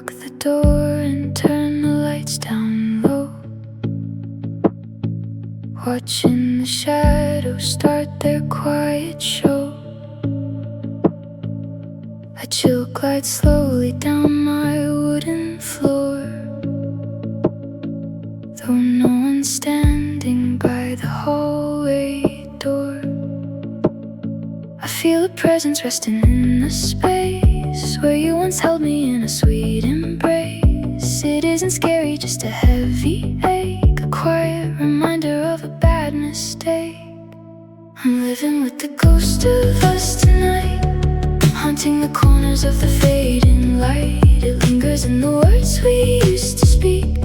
lock the door and turn the lights down low, watching the shadows start their quiet show. A chill glides slowly down my wooden floor, though no one's standing by the hallway door. I feel a presence resting in the space where you once held me in a sweet embrace. It isn't scary, just a heavy ache, a quiet reminder of a bad mistake. I'm living with the ghost of us tonight, haunting the corners of the fading light. It lingers in the words we used to speak,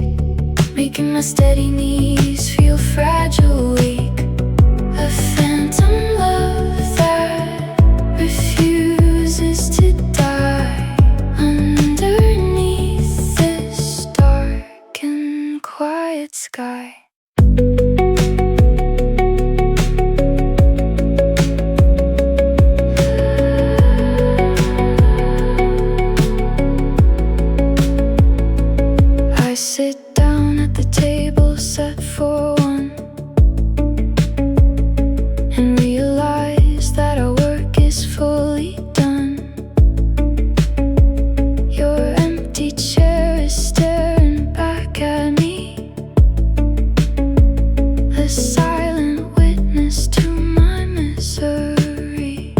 making my steady knees feel fragile, weak. A phantom love that refuses to die underneath this dark and quiet sky. I sit down at the table set for one and realize that our work is fully done. Your empty chair is staring back at me, the silent witness to my misery.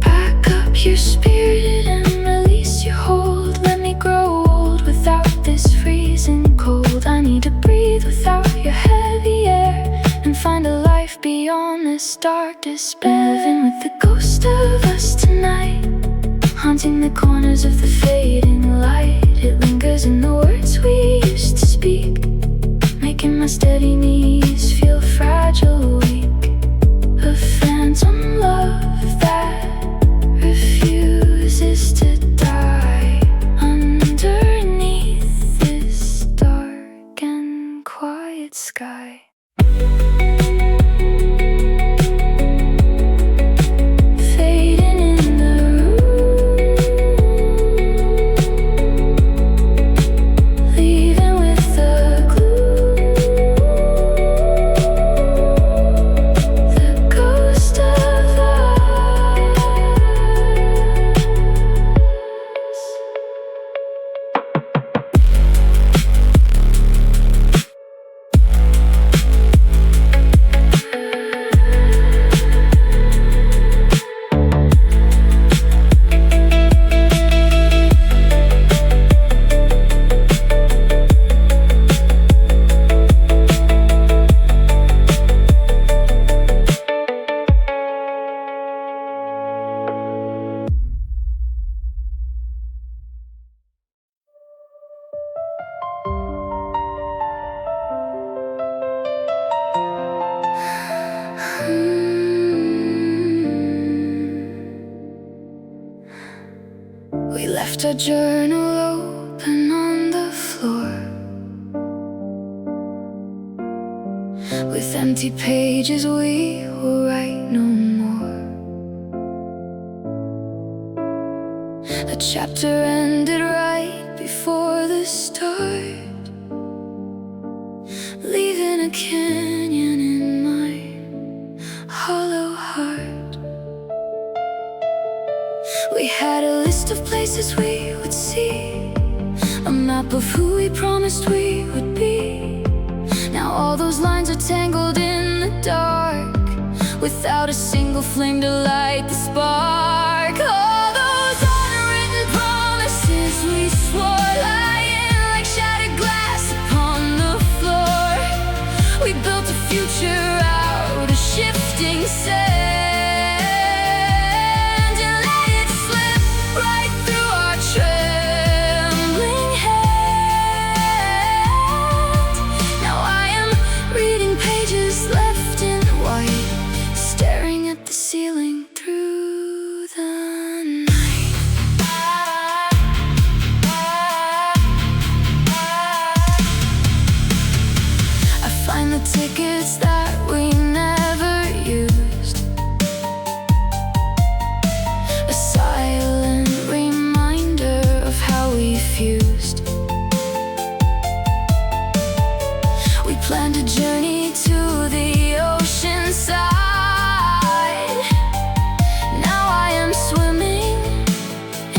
Pack up your spirit and release your hold. Let me grow old without this freezing cold. I need to breathe without your heavy air and find a life beyond this dark despair. I'm living with the ghost of us tonight, haunting the corners of the fading light. It lingers in the words we used to speak, making my steady knees feel fragile, weak. A phantom love that refuses to die underneath this dark and quiet sky. Fading in the room, leaving with the gloom. The ghost of us. We left our journal open on the floor, with empty pages we will write no more. A chapter ended right before the start, leaving a canyon in my hollow heart. We had a list of places we would see, a map of who we promised we would be. Now all those lines are tangled in the dark, without a single flame to light the spark. All those unwritten promises we swore, lying like shattered glass upon the floor. We built a future out of shifting sand, trembling hand. Now I am reading pages left in white, staring at the ceiling through the night. I find the tickets that we never used, a silent reminder of refused. We planned a journey to the ocean side. Now I am swimming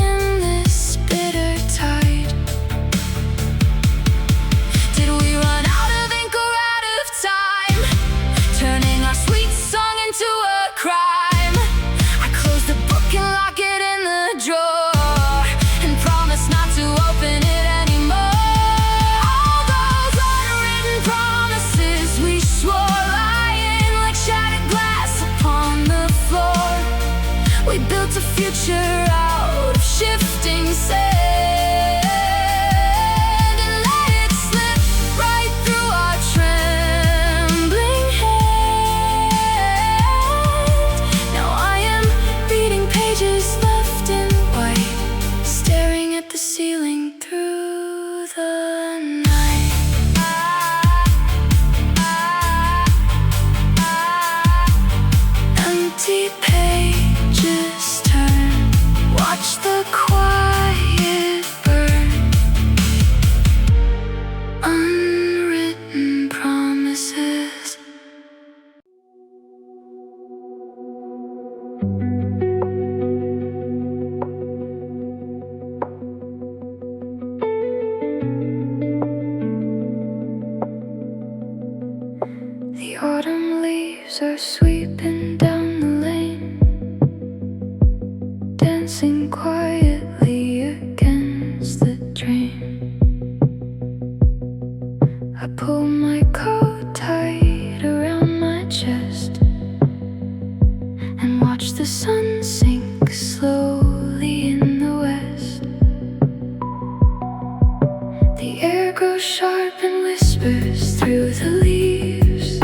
in this bitter tide. Did we run out of ink or out of time, turning our sweet song into a crime? I close the book and lock it in the drawer, and promise not to open it anymore. All those unwritten promises we swore, lying like shattered glass upon the floor. We built a future out of shifting sand, and let it slip right through our trembling hand. Now I am reading pages left in white, staring at the ceiling through the night. Empty pages turn, watch the quiet burn. Unwritten promises. The autumn leaves are sweeping down the lane, dancing quietly against the drain. I pull my coat tight around my chest and watch the sun sink slowly in the west. The air grows sharp and whispers through the leaves,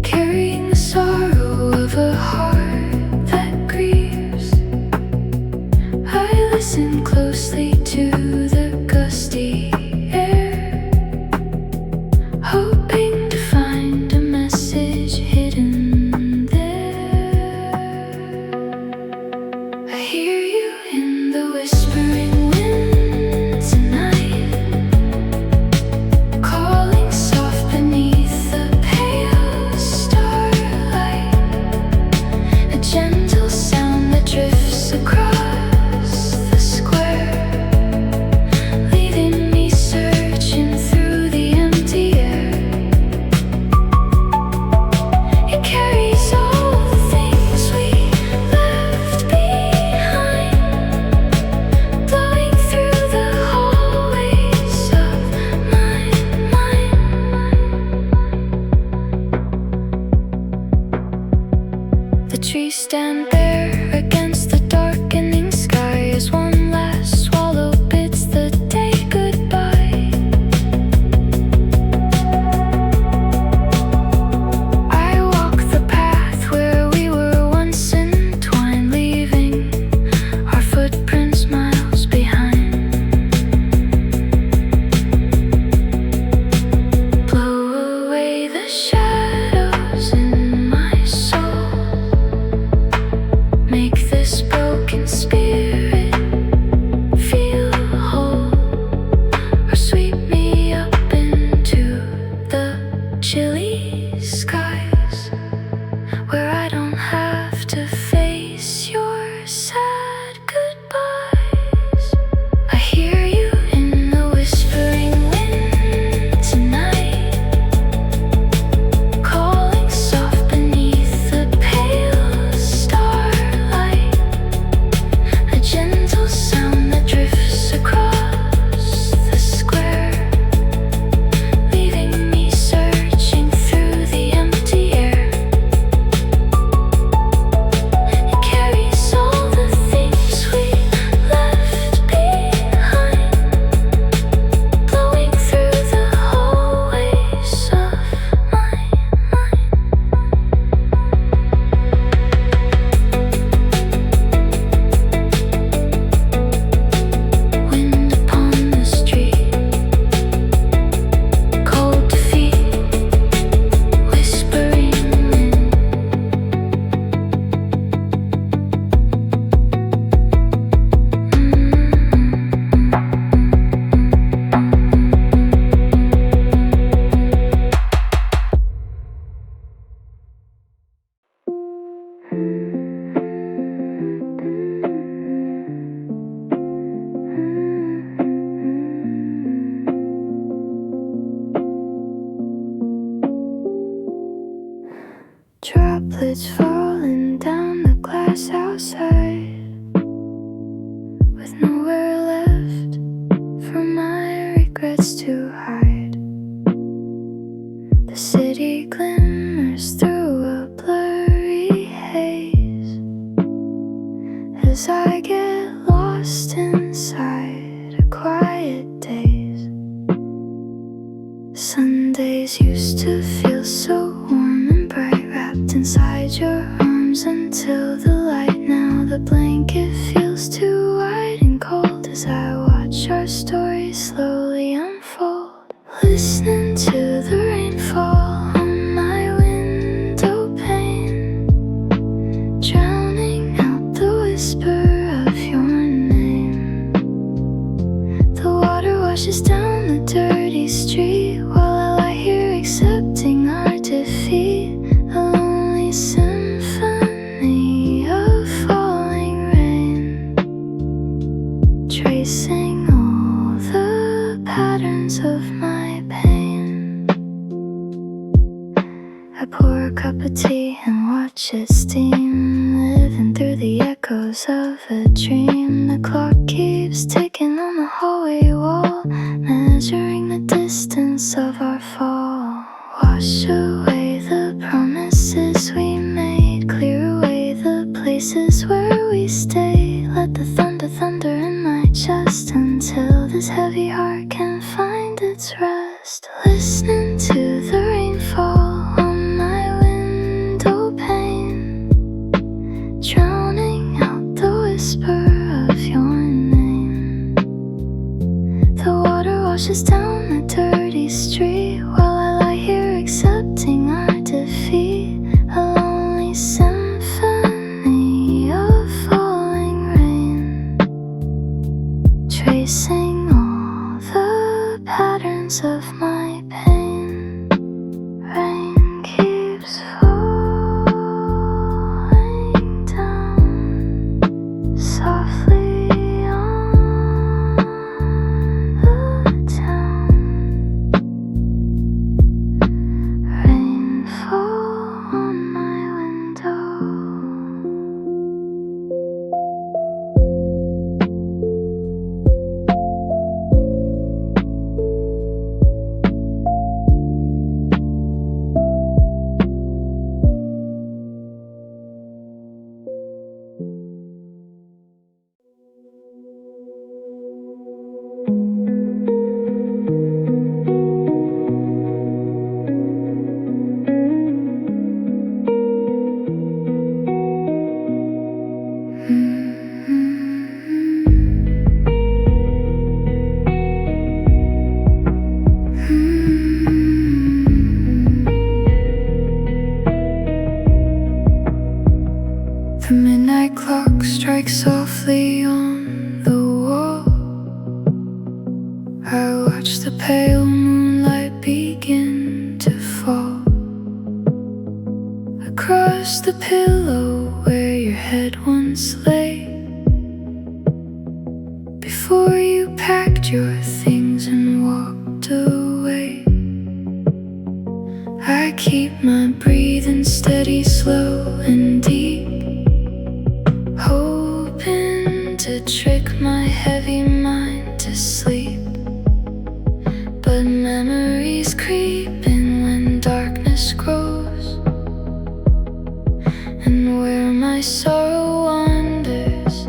carrying the sorrow of a heart that grieves. I listen closely to the gusty air, hoping to find a message hidden there. I hear you in the whispering wind tonight, calling soft beneath the pale starlight. A gentle sound that drifts across the square, it's falling down the glass outside, with nowhere left for my regrets to hide. The city glimmers through a blurry haze as I get lost inside a quiet daze. Sundays used to feel so warm and bright, wrapped inside your arms until the light. Now the blanket feels too wide and cold as I watch our story slowly unfold. Listening to the rainfall on my window pane, drowning out the whisper of your name. The water washes down the dirty street while I lie here accepting our defeat. A lonely symphony of falling rain, tracing all the patterns of my pain. I pour a cup of tea and watch it steam, living through the echoes of a dream. The clock keeps ticking on the hallway wall, measuring the distance of our fall. Wash away the promises we made, clear away the places where we stay. Let the thunder thunder in my chest until this heavy heart can find its rest. Listening to the rainfall on my window pane, drowning out the whisper of your name. The water washes down the dirty street while I lie here accepting our defeat. A lonely symphony of falling rain, tracing all the patterns of my pain. Rain keeps falling down softly on the town. Rainfall on my window. The midnight clock strikes softly on the wall. I watch the pale moonlight begin to fall across the pillow where your head once lay. Before you packed your things and walked away, I keep my breathing steady, slow and deep, hoping to trick my heavy mind to sleep. But memories creep in when darkness grows, and where my sorrow wanders,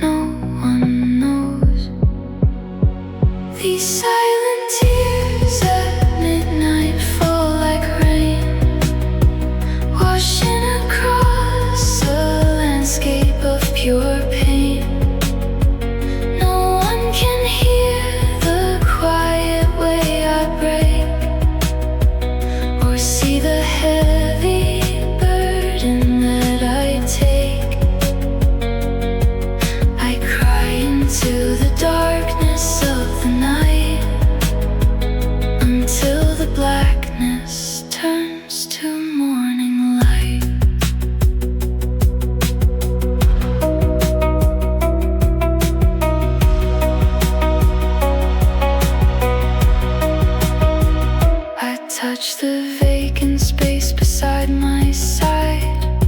no one knows. These silent tears at midnight fall like rain, washing across a landscape of pure pain. No one can hear the quiet way I break, or see the heavy burden that I take. I cry into the darkness of the night until the blackness turns to morning light. I touch the vacant space beside my side,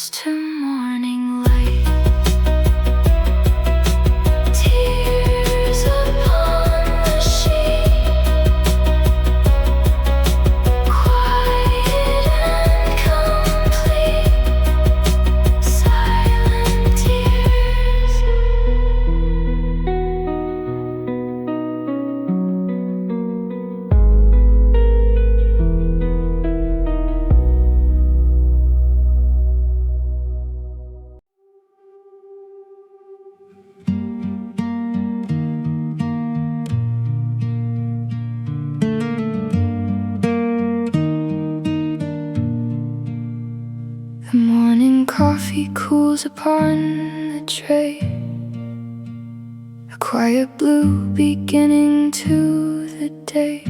lost to morning light. Tears upon the sheet, quiet and complete, silent tears. The morning coffee cools upon the tray, a quiet blue beginning to the day.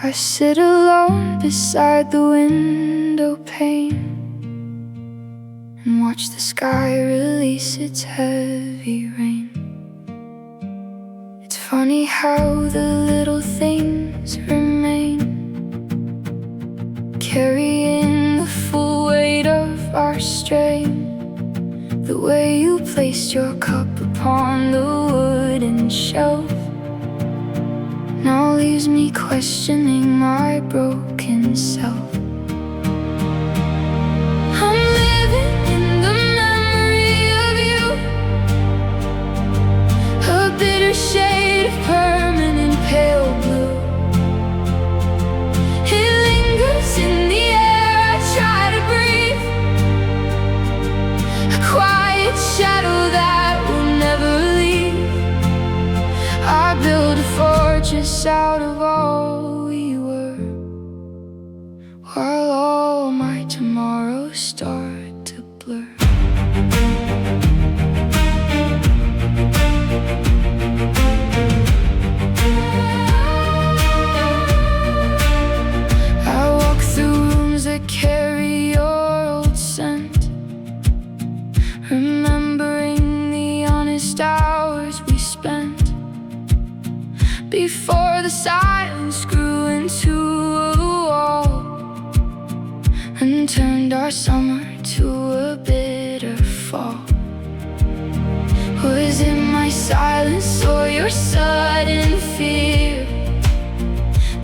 I sit alone beside the window pane and watch the sky release its heavy rain. It's funny how the little things remain, carrying the full weight of our strain. The way you placed your cup upon the wooden shelf now leaves me questioning my broken self. I'm living in the memory of you, a bitter shade of permanent pale blue. It lingers in the air, I try to breathe, a quiet shadow that will never leave. I build a fortress out of all we were, while all my tomorrows start to blur. I walk through rooms that carry your old scent, remembering the honest hours we spent before the silence grew into a wall and turned our summer to a bitter fall. Was it my silence or your sudden fear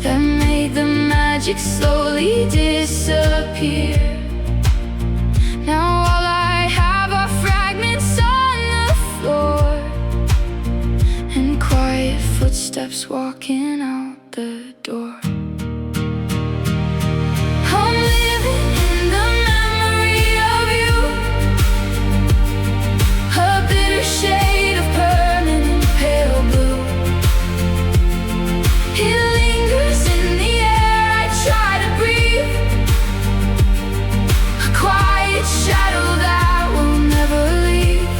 that made the magic slowly disappear? Now all I have are fragments on the floor and quiet footsteps walking out the door. I'm living in the memory of you, a bitter shade of permanent pale blue. It lingers in the air, I try to breathe, a quiet shadow that will never leave.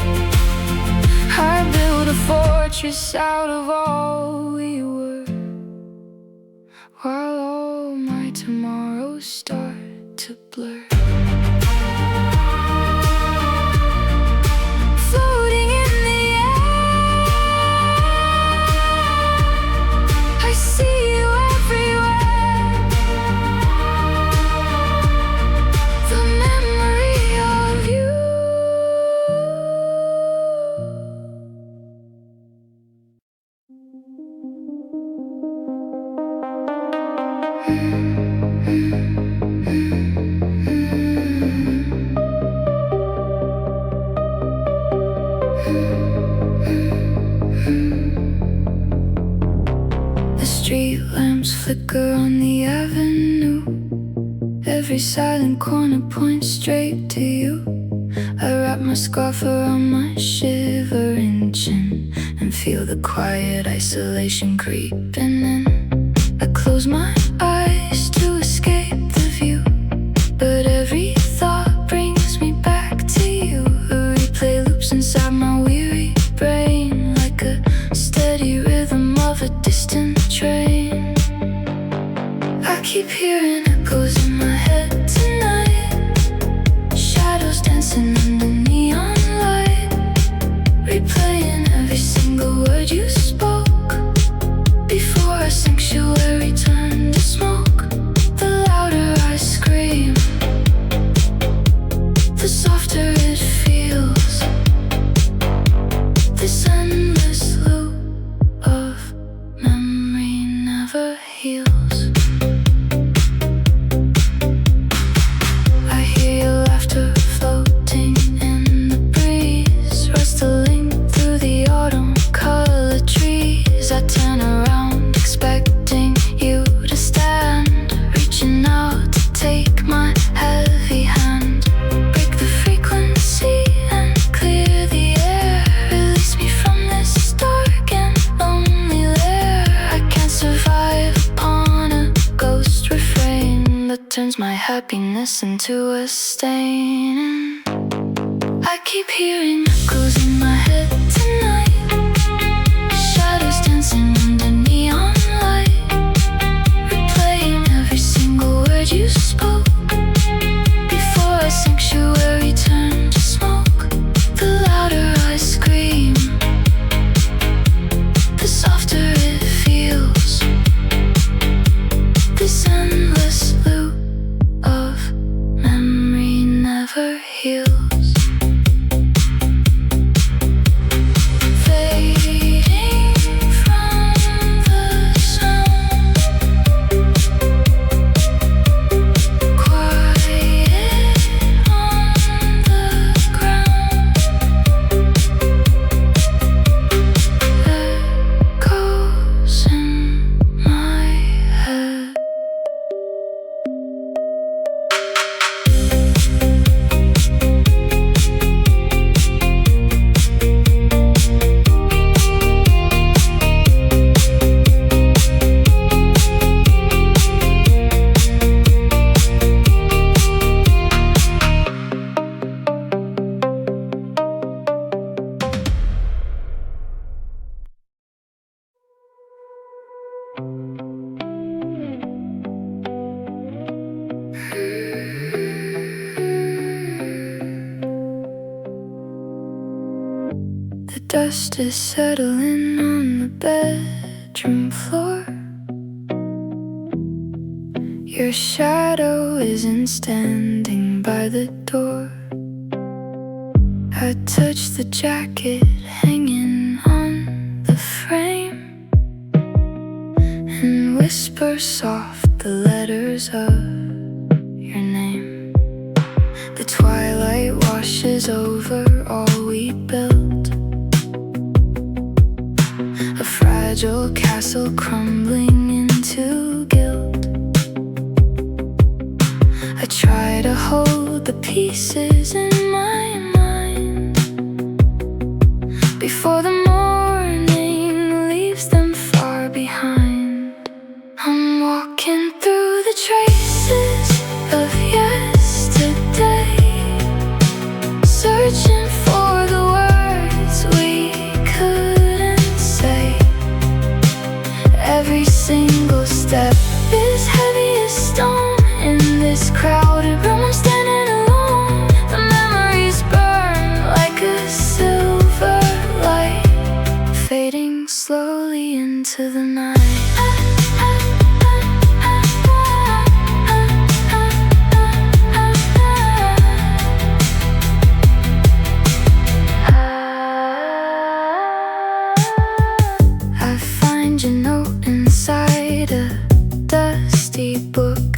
I build a fortress out of all we were, while all my tomorrows start to blur. Floating in the air, I see you everywhere. The memory of you. The street lamps flicker on the avenue, every silent corner points straight to you. I wrap my scarf around my shivering chin and feel the quiet isolation creeping in. I close my eyes to escape the view, but every thought brings me back to you. A replay loops inside my weary brain, like a steady rhythm of a distant train. I keep hearing echoes in my head tonight, shadows dancing in the neon light, replaying every single word you spoke before our sanctuary turned to happiness into a stain. I keep hearing echoes in my head tonight, shadows dancing under neon light, replaying every single word you spoke. Before a sanctuary turned to smoke, the louder I scream, the softer it feels. This endless loop of memory never heals. The dust is settling on the bedroom floor. Your shadow isn't standing by the door. I touch the jacket hanging on the frame and whisper soft the letters of your name. The twilight washes over all we built, a fragile castle crumbling into guilt. I try to hold the pieces in my mind before the morning leaves them far behind. I'm walking through the traces of yesterday, searching for the words we couldn't say. Every single step is heavy as stone in this crowded room. I'm standing alone. The memories burn like a silver light, fading slowly into the night. I find your note inside a dusty book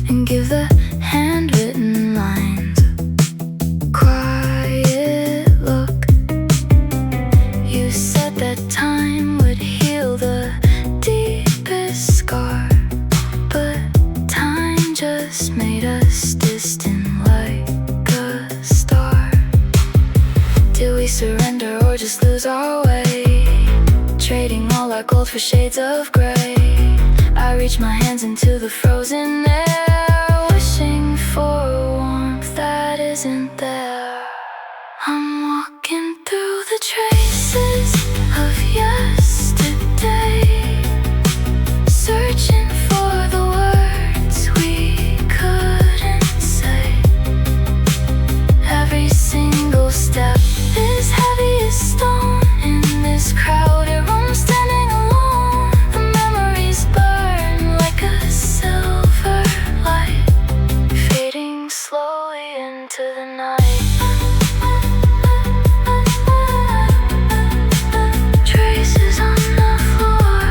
and give the handwritten lines a quiet look. You said that time would heal the deepest scar, but time just made us distant like a star. Did we surrender or just lose our way, trading all our gold for shades of gray? I reach my hands into the frozen air, wishing for a warmth that isn't there. I'm walking through the traces of yesterday, searching for the words we couldn't say. Every single step is heavy as stone in this crowded room. Standing alone, the memories burn like a silver light, fading slowly into the night. Traces on the floor,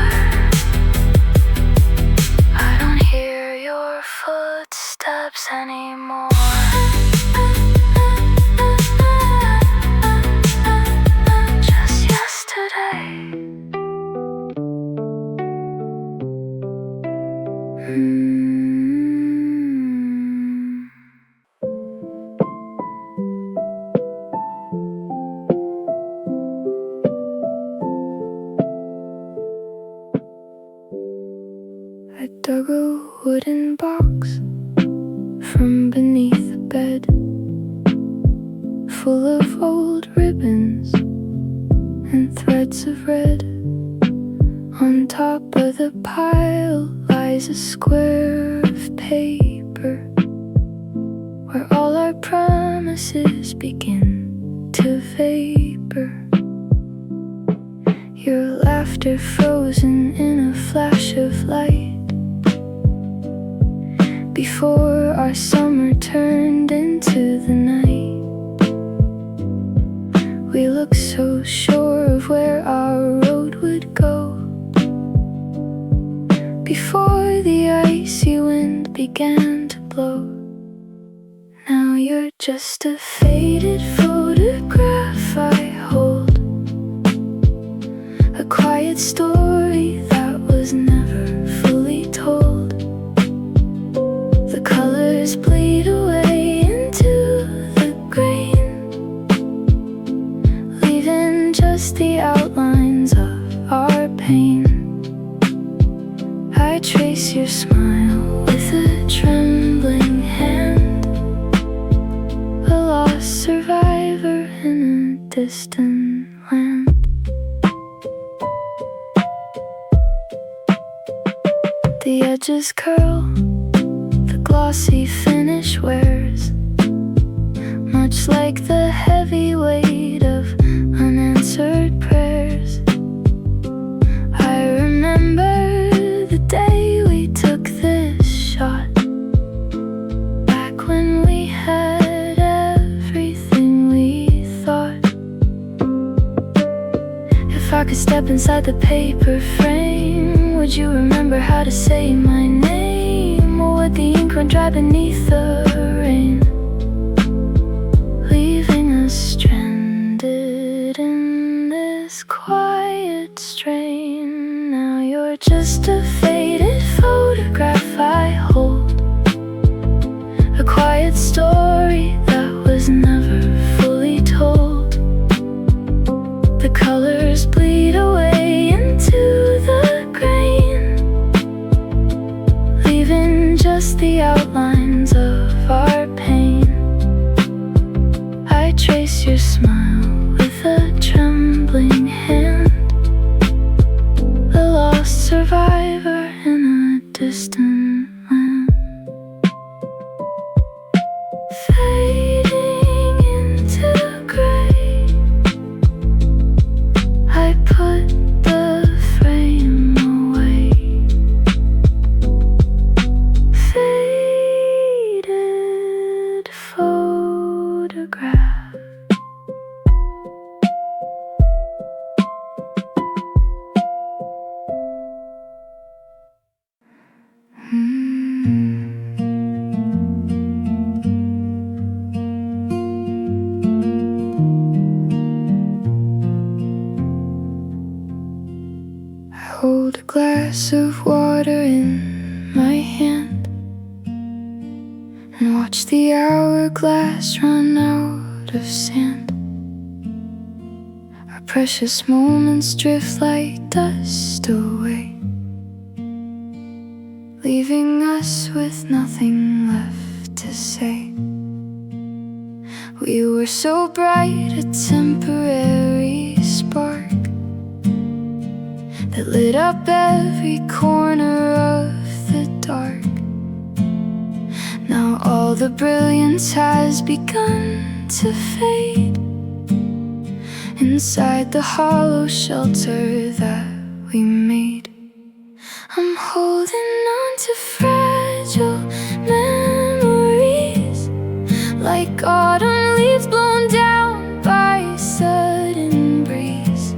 I don't hear your footsteps anymore. Just yesterday. I dug a wooden box shades of red. On top of the pile lies a square of paper, where all our promises begin to vapor. Your laughter frozen in a flash of light, before our summer turned into the night. We looked so sure of where our road would go, before the icy wind began to blow. Now you're just a faded photograph I hold, a quiet story that was never fully told. The colors bleed away into the grain, leaving just the outlines of our pain. I trace your smile with a trembling hand, a lost survivor in a distant land. The edges curl, the glossy finish wears, much like the heavy weight of unanswered prayers. I remember the day we took this shot, back when we had everything we thought. If I could step inside the paper frame, would you remember how to say my name? Or would the ink run dry beneath the rain, leaving us stranded in this quiet strain? Now you're just a faded photograph I hold, a quiet story that was never fully told. The colors bleed away into the grain, leaving just the outlines of our pain. I trace your smile with a trembling hand, a lost survivor in a distant land. Fading into gray, I put the frame away. Faded photograph. I hold a glass of water in my hand and watch the hourglass run out of sand. Our precious moments drift like dust away, leaving us with nothing left to say. We were so bright, a temporary spark that lit up every corner of the dark. Now all the brilliance has begun to fade inside the hollow shelter that we made. I'm holding on to fragile memories, like autumn leaves blown down by a sudden breeze.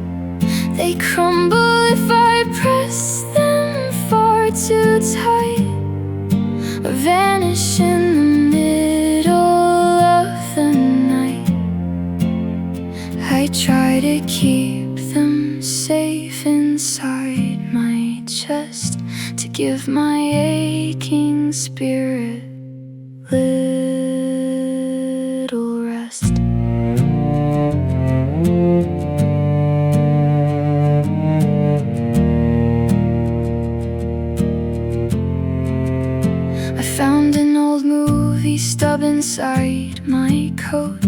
They crumble if I press them far too tight, or vanish in the middle of the night. I try to keep them safe inside my chest, to give my aching spirit little rest. I found an old movie stub inside my coat,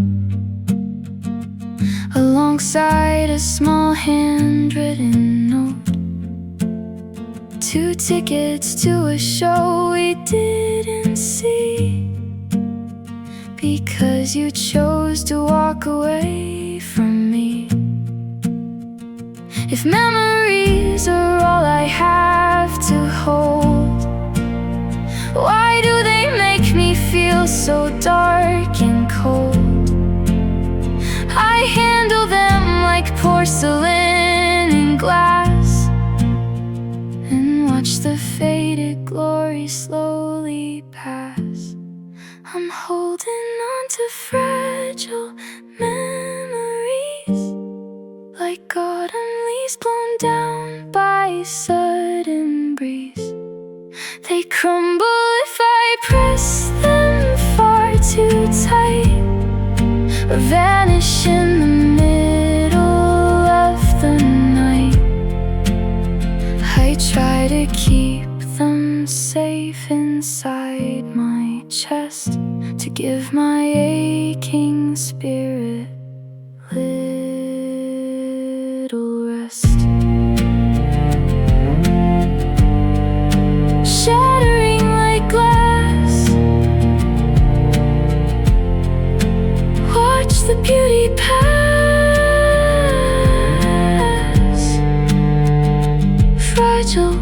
a long alongside a small handwritten note. 2 tickets to a show we didn't see, because you chose to walk away from me. If memories are all I have to hold, why do they make me feel so dark and cold? I handle them like porcelain and glass, and watch the faded glory slowly pass. I'm holding on to fragile memories, like autumn leaves blown down by a sudden breeze. They crumble if I press them far too tight, or vanish in the middle of the night. I try to keep them safe inside my chest, to give my aching spirit little rest. Shattering like glass, watch the beauty pass. Fragile